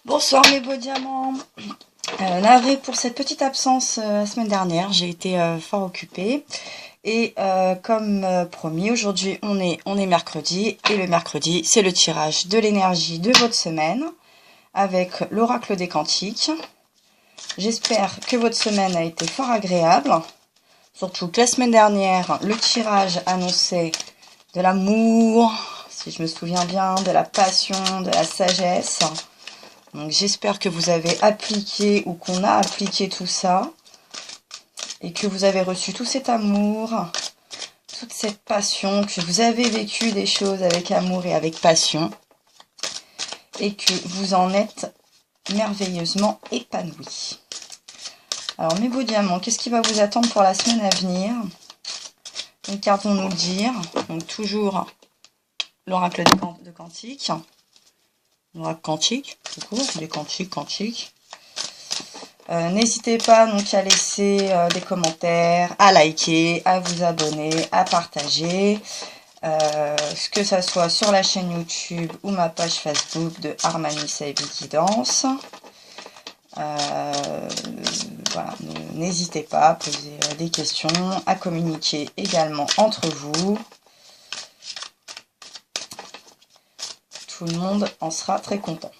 Bonsoir mes beaux diamants. Navrée pour cette petite absence la semaine dernière, j'ai été fort occupée. Et comme promis, aujourd'hui on est mercredi. Et le mercredi, c'est le tirage de l'énergie de votre semaine avec l'oracle des cantiques. J'espère que votre semaine a été fort agréable. Surtout que la semaine dernière, le tirage annonçait de l'amour, si je me souviens bien, de la passion, de la sagesse. Donc j'espère que vous avez appliqué ou qu'on a appliqué tout ça et que vous avez reçu tout cet amour, toute cette passion, que vous avez vécu des choses avec amour et avec passion et que vous en êtes merveilleusement épanouis. Alors mes beaux diamants, qu'est-ce qui va vous attendre pour la semaine à venir? Les cartes vont nous le dire. Donc toujours l'oracle de cantique. L'oracle quantique, tout court, les cantiques. N'hésitez pas donc à laisser des commentaires, à liker, à vous abonner, à partager. Que ça soit sur la chaîne YouTube ou ma page Facebook de Harmanissa et Vicky Danse. Voilà, n'hésitez pas à poser des questions, à communiquer également entre vous. Tout le monde en sera très content.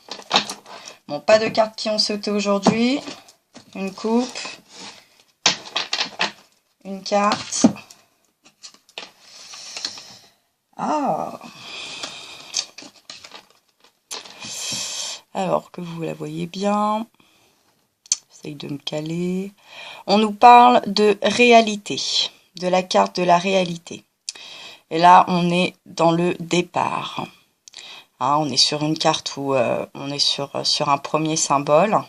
Bon, pas de cartes qui ont sauté aujourd'hui. Une coupe. Une carte. Ah! Alors que vous la voyez bien. J'essaye de me caler. On nous parle de réalité. De la carte de la réalité. Et là, on est dans le départ. Hein, on est sur une carte où on est sur un premier symbole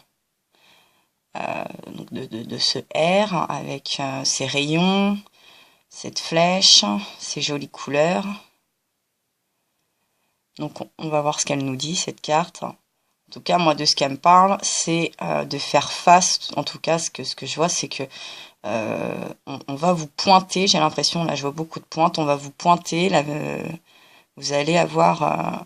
donc de ce R avec ses rayons, cette flèche, ces jolies couleurs. Donc on va voir ce qu'elle nous dit, cette carte. En tout cas, moi, de ce qu'elle me parle, c'est de faire face. En tout cas, ce que je vois, c'est que on va vous pointer. J'ai l'impression, là, je vois beaucoup de pointes. On va vous pointer. Là, vous allez avoir...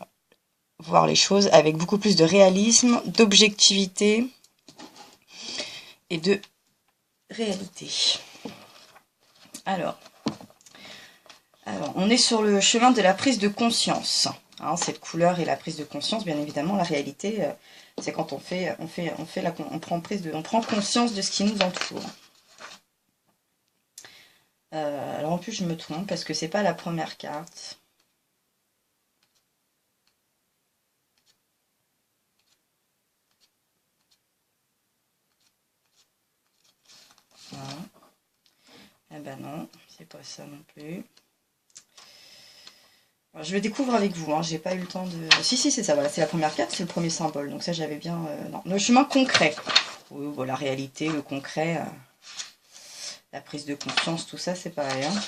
voir les choses avec beaucoup plus de réalisme, d'objectivité et de réalité. Alors, on est sur le chemin de la prise de conscience. Hein, cette couleur et la prise de conscience, bien évidemment, la réalité, c'est quand on prend conscience de ce qui nous entoure. Alors en plus, je me trompe parce que c'est pas la première carte. Voilà. Eh ben non, c'est pas ça non plus. Alors, je le découvre avec vous, hein, j'ai pas eu le temps de... Si, c'est ça, voilà, c'est la première carte, c'est le premier symbole, donc ça j'avais bien... non, le chemin concret. Oui, voilà, la réalité, le concret, la prise de conscience, tout ça, c'est pareil. Hein.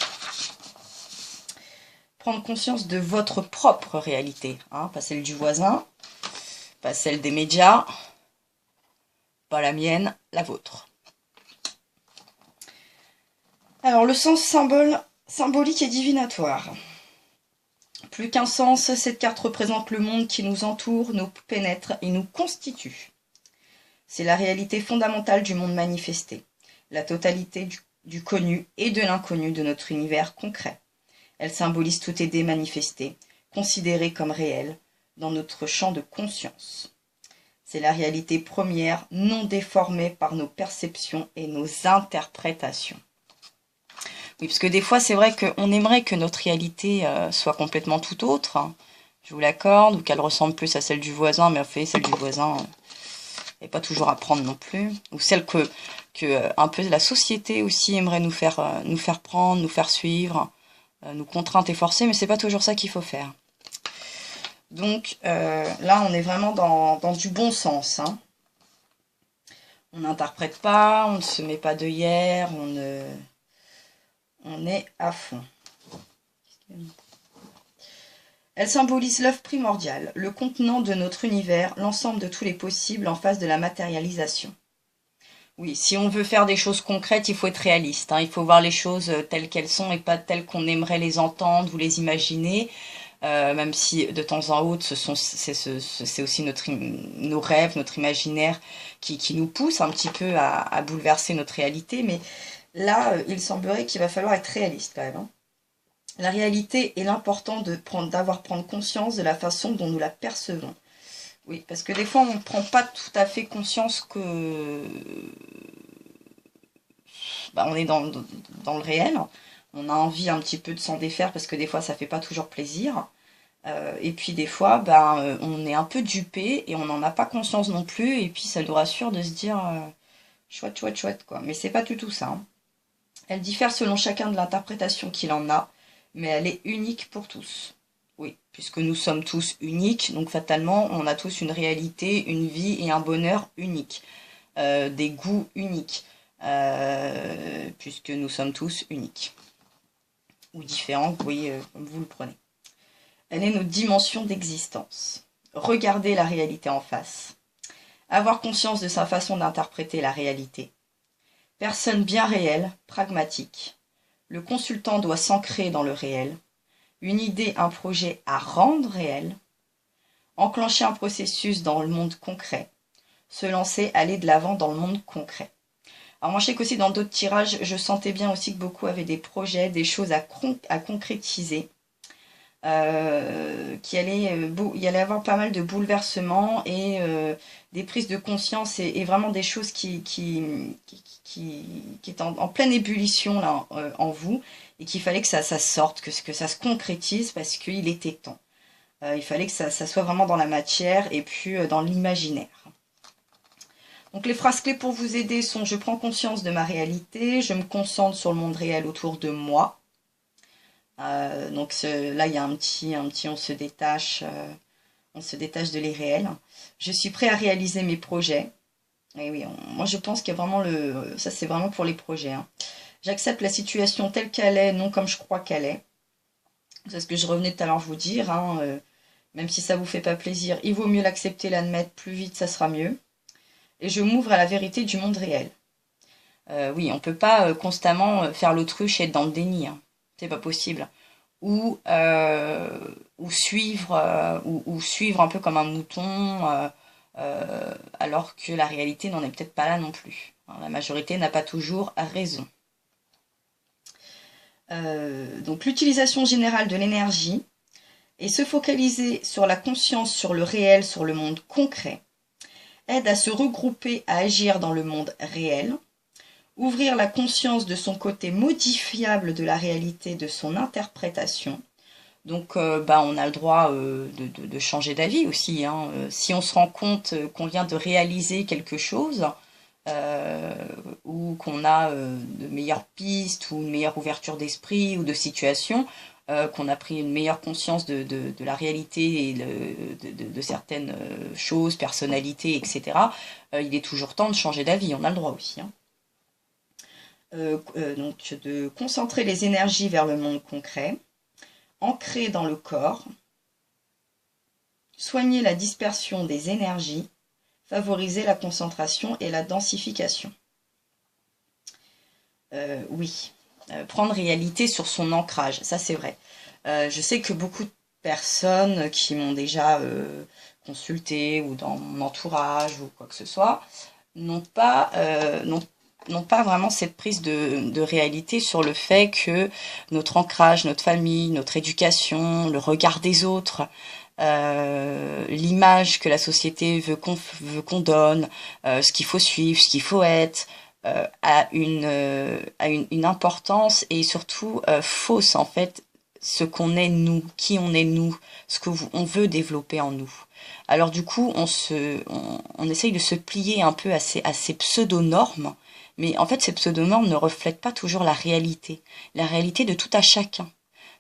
Prendre conscience de votre propre réalité, hein, pas celle du voisin, pas celle des médias, pas la mienne, la vôtre. Alors, le sens symbolique et divinatoire. Plus qu'un sens, cette carte représente le monde qui nous entoure, nous pénètre et nous constitue. C'est la réalité fondamentale du monde manifesté, la totalité du connu et de l'inconnu de notre univers concret. Elle symbolise toute idée manifestée, considérée comme réelle, dans notre champ de conscience. C'est la réalité première, non déformée par nos perceptions et nos interprétations. Oui, parce que des fois, c'est vrai qu'on aimerait que notre réalité soit complètement tout autre. Hein. Je vous l'accorde, ou qu'elle ressemble plus à celle du voisin, mais en fait, celle du voisin n'est pas toujours à prendre non plus. Ou celle que un peu la société aussi aimerait nous faire prendre, nous faire suivre, nous contraindre et forcer, mais c'est pas toujours ça qu'il faut faire. Donc là, on est vraiment dans du bon sens. Hein. On n'interprète pas, on ne se met pas d'œillères, on est à fond. Elle symbolise l'œuvre primordiale, le contenant de notre univers, l'ensemble de tous les possibles en face de la matérialisation. Oui, si on veut faire des choses concrètes, il faut être réaliste. Hein. Il faut voir les choses telles qu'elles sont et pas telles qu'on aimerait les entendre ou les imaginer. même si de temps en autre, c'est aussi nos rêves, notre imaginaire qui nous pousse un petit peu à bouleverser notre réalité. Mais là, il semblerait qu'il va falloir être réaliste quand même, hein. La réalité est l'important prendre conscience de la façon dont nous la percevons. Oui, parce que des fois, on ne prend pas tout à fait conscience que on est dans le réel. On a envie un petit peu de s'en défaire parce que des fois, ça fait pas toujours plaisir. Et puis des fois, on est un peu dupé et on n'en a pas conscience non plus. Et puis ça nous rassure de se dire chouette, chouette, chouette, quoi. Mais c'est pas du tout ça, hein. Elle diffère selon chacun de l'interprétation qu'il en a, mais elle est unique pour tous. Oui, puisque nous sommes tous uniques, donc fatalement, on a tous une réalité, une vie et un bonheur unique, des goûts uniques, puisque nous sommes tous uniques. Ou différents, vous voyez, comme vous le prenez. Elle est notre dimension d'existence. Regarder la réalité en face. Avoir conscience de sa façon d'interpréter la réalité. Personne bien réelle, pragmatique. Le consultant doit s'ancrer dans le réel. Une idée, un projet à rendre réel. Enclencher un processus dans le monde concret. Se lancer, aller de l'avant dans le monde concret. Alors moi je sais qu'aussi dans d'autres tirages, je sentais bien aussi que beaucoup avaient des projets, des choses à concrétiser. Il allait avoir pas mal de bouleversements et des prises de conscience et vraiment des choses qui est en pleine ébullition là en vous et qu'il fallait que ça sorte, que ça se concrétise parce qu'il était temps. Il fallait que ça soit vraiment dans la matière et puis dans l'imaginaire. Donc les phrases clés pour vous aider sont: je prends conscience de ma réalité, je me concentre sur le monde réel autour de moi. Donc là il y a un petit on se détache de l'irréel. Je suis prêt à réaliser mes projets. Et oui, moi je pense qu'il y a vraiment ça c'est vraiment pour les projets, hein. J'accepte la situation telle qu'elle est, non comme je crois qu'elle est. C'est ce que je revenais tout à l'heure vous dire, hein, même si ça vous fait pas plaisir, il vaut mieux l'accepter, l'admettre, plus vite ça sera mieux. Et je m'ouvre à la vérité du monde réel. Oui, on peut pas constamment faire l'autruche et être dans le déni, hein. C'est pas possible. Ou suivre un peu comme un mouton, alors que la réalité n'en est peut-être pas là non plus. La majorité n'a pas toujours raison. Donc l'utilisation générale de l'énergie et se focaliser sur la conscience, sur le réel, sur le monde concret, aide à se regrouper, à agir dans le monde réel. Ouvrir la conscience de son côté modifiable de la réalité, de son interprétation. Donc on a le droit de changer d'avis aussi, hein. Si on se rend compte qu'on vient de réaliser quelque chose, ou qu'on a de meilleures pistes, ou une meilleure ouverture d'esprit, ou de situation, qu'on a pris une meilleure conscience de la réalité et de certaines choses, personnalités, etc., il est toujours temps de changer d'avis, on a le droit aussi, hein. Donc de concentrer les énergies vers le monde concret, ancrer dans le corps, soigner la dispersion des énergies, favoriser la concentration et la densification. Prendre réalité sur son ancrage, ça c'est vrai. Je sais que beaucoup de personnes qui m'ont déjà consulté ou dans mon entourage ou quoi que ce soit n'ont pas vraiment cette prise de réalité sur le fait que notre ancrage, notre famille, notre éducation, le regard des autres, l'image que la société veut qu'on donne, ce qu'il faut suivre, ce qu'il faut être, a une importance et surtout fausse en fait ce qu'on est nous, qui on est nous, ce on veut développer en nous. Alors du coup on essaye de se plier un peu à ces pseudo-normes. Mais en fait, ces pseudo-normes ne reflètent pas toujours la réalité de tout à chacun.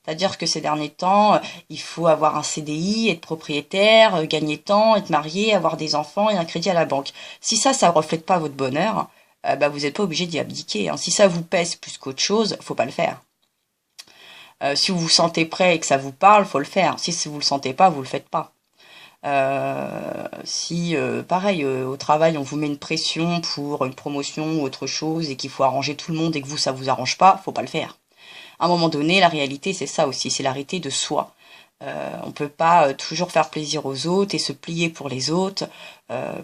C'est-à-dire que ces derniers temps, il faut avoir un CDI, être propriétaire, gagner tant, être marié, avoir des enfants et un crédit à la banque. Si ça ne reflète pas votre bonheur, vous n'êtes pas obligé d'y abdiquer, hein. Si ça vous pèse plus qu'autre chose, faut pas le faire. Si vous vous sentez prêt et que ça vous parle, faut le faire. Si vous le sentez pas, vous le faites pas. Pareil, au travail, on vous met une pression pour une promotion ou autre chose et qu'il faut arranger tout le monde et que ça vous arrange pas, faut pas le faire. À un moment donné, la réalité, c'est ça aussi, c'est la réalité de soi. On peut pas toujours faire plaisir aux autres et se plier pour les autres,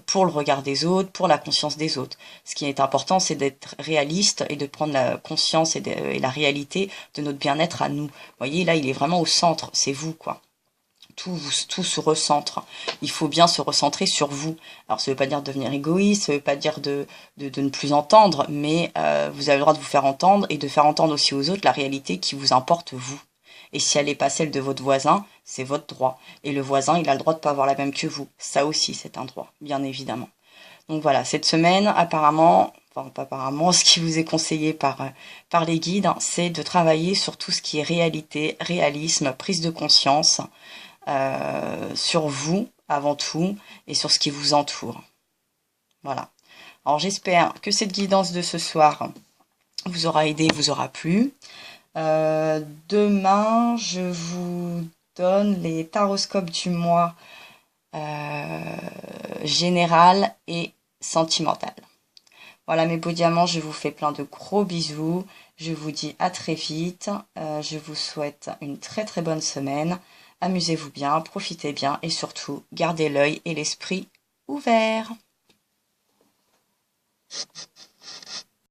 pour le regard des autres, pour la conscience des autres. Ce qui est important, c'est d'être réaliste et de prendre la conscience et la réalité de notre bien-être à nous. Vous voyez, là, il est vraiment au centre, c'est vous, quoi. Tout se recentre. Il faut bien se recentrer sur vous. Alors, ça veut pas dire devenir égoïste, ça veut pas dire de ne plus entendre, mais vous avez le droit de vous faire entendre et de faire entendre aussi aux autres la réalité qui vous importe, vous. Et si elle n'est pas celle de votre voisin, c'est votre droit. Et le voisin, il a le droit de pas avoir la même que vous. Ça aussi, c'est un droit, bien évidemment. Donc voilà, cette semaine, apparemment, enfin pas apparemment, ce qui vous est conseillé par les guides, hein, c'est de travailler sur tout ce qui est réalité, réalisme, prise de conscience, sur vous avant tout et sur ce qui vous entoure. Voilà. Alors j'espère que cette guidance de ce soir vous aura aidé, vous aura plu. Demain, je vous donne les taroscopes du mois général et sentimental. Voilà mes beaux diamants, je vous fais plein de gros bisous. Je vous dis à très vite. Je vous souhaite une très très bonne semaine. Amusez-vous bien, profitez bien et surtout, gardez l'œil et l'esprit ouverts.